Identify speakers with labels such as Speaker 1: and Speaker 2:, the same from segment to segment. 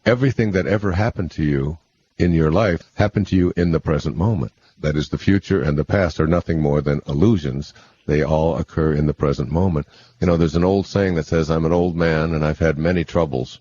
Speaker 1: everything that ever happened to you in your life happened to you in the present moment. That is, the future and the past are nothing more than illusions. They all occur in the present moment. You know, there's an old saying that says, I'm an old man and I've had many troubles,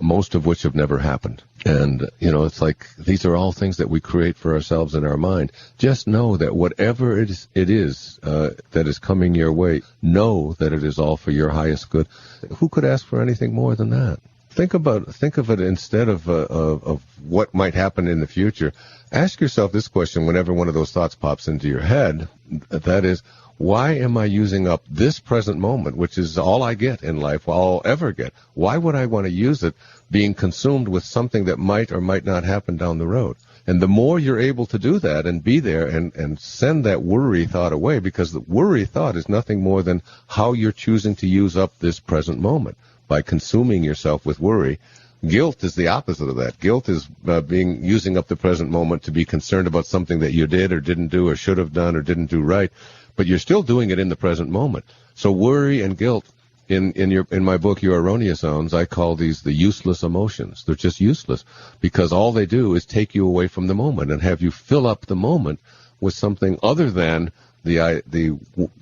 Speaker 1: most of which have never happened. And, you know, it's like these are all things that we create for ourselves in our mind. Just know that whatever it is that is coming your way, know that it is all for your highest good. Who could ask for anything more than that? Think of it instead of what might happen in the future. Ask yourself this question whenever one of those thoughts pops into your head. That is, why am I using up this present moment, which is all I get in life, all I'll ever get? Why would I want to use it being consumed with something that might or might not happen down the road? And the more you're able to do that and be there and send that worry thought away, because the worry thought is nothing more than how you're choosing to use up this present moment. By consuming yourself with worry. Guilt is the opposite of that. Guilt is using up the present moment to be concerned about something that you did or didn't do or should have done or didn't do right, but you're still doing it in the present moment. So worry and guilt, in my book, Your Erroneous Zones, I call these the useless emotions. They're just useless because all they do is take you away from the moment and have you fill up the moment with something other than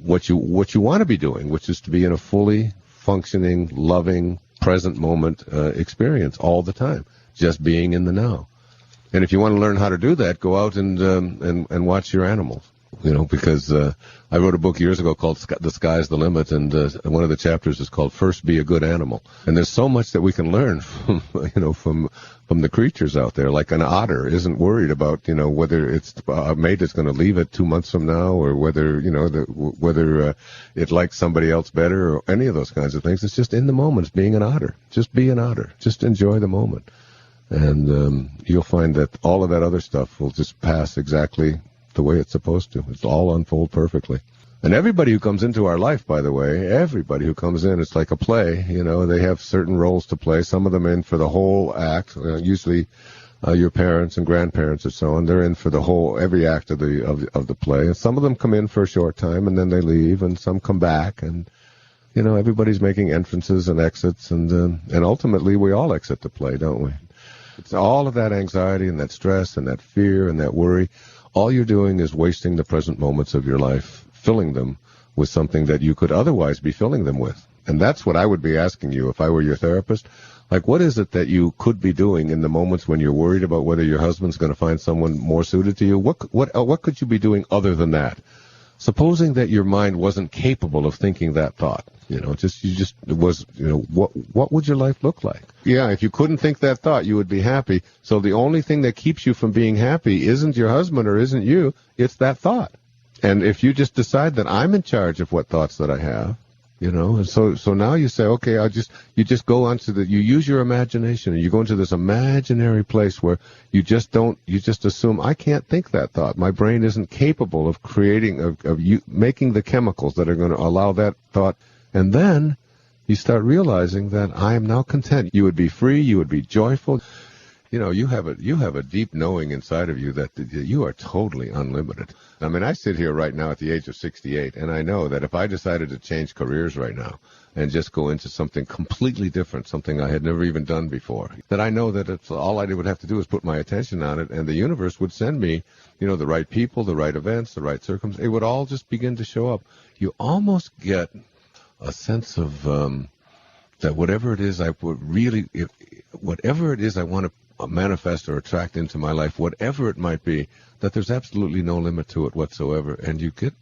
Speaker 1: what you want to be doing, which is to be in a fully functioning, loving, present moment experience all the time, just being in the now. And if you want to learn how to do that, go out and watch your animals. You know, because I wrote a book years ago called The Sky's the Limit, and one of the chapters is called First Be a Good Animal. And there's so much that we can learn from, from the creatures out there. Like an otter isn't worried about, whether it's a mate that's going to leave it 2 months from now, or whether, whether it likes somebody else better, or any of those kinds of things. It's just in the moment, being an otter. Just be an otter. Just enjoy the moment. And you'll find that all of that other stuff will just pass exactly the way it's supposed to. It's all unfold perfectly. And everybody who comes into our life, by the way, everybody who comes in, it's like a play. They have certain roles to play. Some of them in for the whole act. Usually, your parents and grandparents and so on. They're in for every act of the play. And some of them come in for a short time and then they leave, and some come back. And everybody's making entrances and exits, and ultimately we all exit the play, don't we? It's all of that anxiety and that stress and that fear and that worry. All you're doing is wasting the present moments of your life, filling them with something that you could otherwise be filling them with. And that's what I would be asking you if I were your therapist. Like, what is it that you could be doing in the moments when you're worried about whether your husband's going to find someone more suited to you? What could you be doing other than that? Supposing that your mind wasn't capable of thinking that thought, what would your life look like? Yeah, if you couldn't think that thought, you would be happy. So the only thing that keeps you from being happy isn't your husband or isn't you, it's that thought. And if you just decide that I'm in charge of what thoughts that I have, and so now you say, okay, you just go onto you use your imagination, and you go into this imaginary place where you just assume, I can't think that thought. My brain isn't capable of making the chemicals that are going to allow that thought. And then you start realizing that I am now content. You would be free, you would be joyful. You have a deep knowing inside of you that you are totally unlimited. I mean, I sit here right now at the age of 68, and I know that if I decided to change careers right now and just go into something completely different, something I had never even done before, that I know that all I would have to do is put my attention on it, and the universe would send me, the right people, the right events, the right circumstances. It would all just begin to show up. You almost get a sense of that whatever it is I want to manifest or attract into my life, whatever it might be, that there's absolutely no limit to it whatsoever. And you get,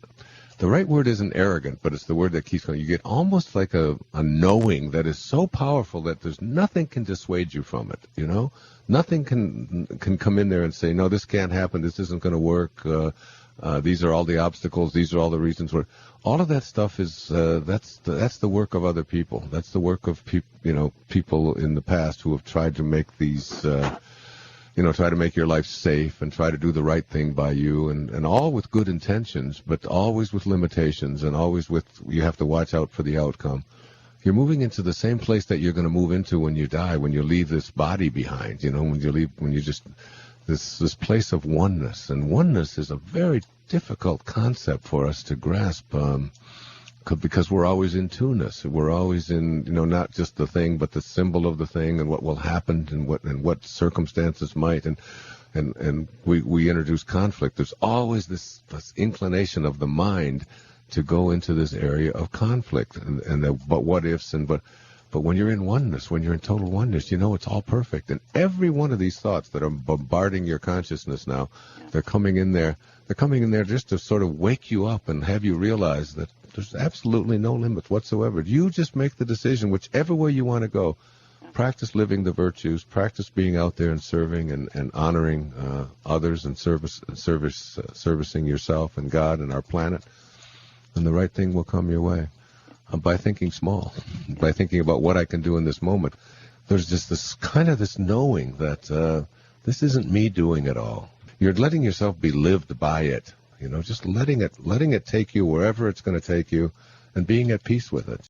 Speaker 1: the right word isn't arrogant, but it's the word that keeps going. You get almost like a knowing that is so powerful that there's nothing can dissuade you from it, Nothing can come in there and say, no, this can't happen, this isn't going to work, these are all the obstacles, these are all the reasons where. All of that stuff is that's the work of other people. That's the work of people in the past who have tried to make these try to make your life safe and try to do the right thing by you, and all with good intentions, but always with limitations, and always with, you have to watch out for the outcome. You're moving into the same place that you're going to move into when you die, when you leave this body behind, this place of oneness. And oneness is a very difficult concept for us to grasp because we're always in two-ness. We're always in, not just the thing, but the symbol of the thing and what will happen and what circumstances might. And we introduce conflict. There's always this inclination of the mind to go into this area of conflict but what ifs but when you're in oneness, when you're in total oneness, it's all perfect. And every one of these thoughts that are bombarding your consciousness now, they're coming in there just to sort of wake you up and have you realize that there's absolutely no limits whatsoever. You just make the decision, whichever way you want to go. Practice living the virtues, practice being out there and serving and honoring others and servicing yourself and God and our planet, and the right thing will come your way. By thinking small, by thinking about what I can do in this moment. There's just this knowing that this isn't me doing it all. You're letting yourself be lived by it, just letting it take you wherever it's going to take you and being at peace with it.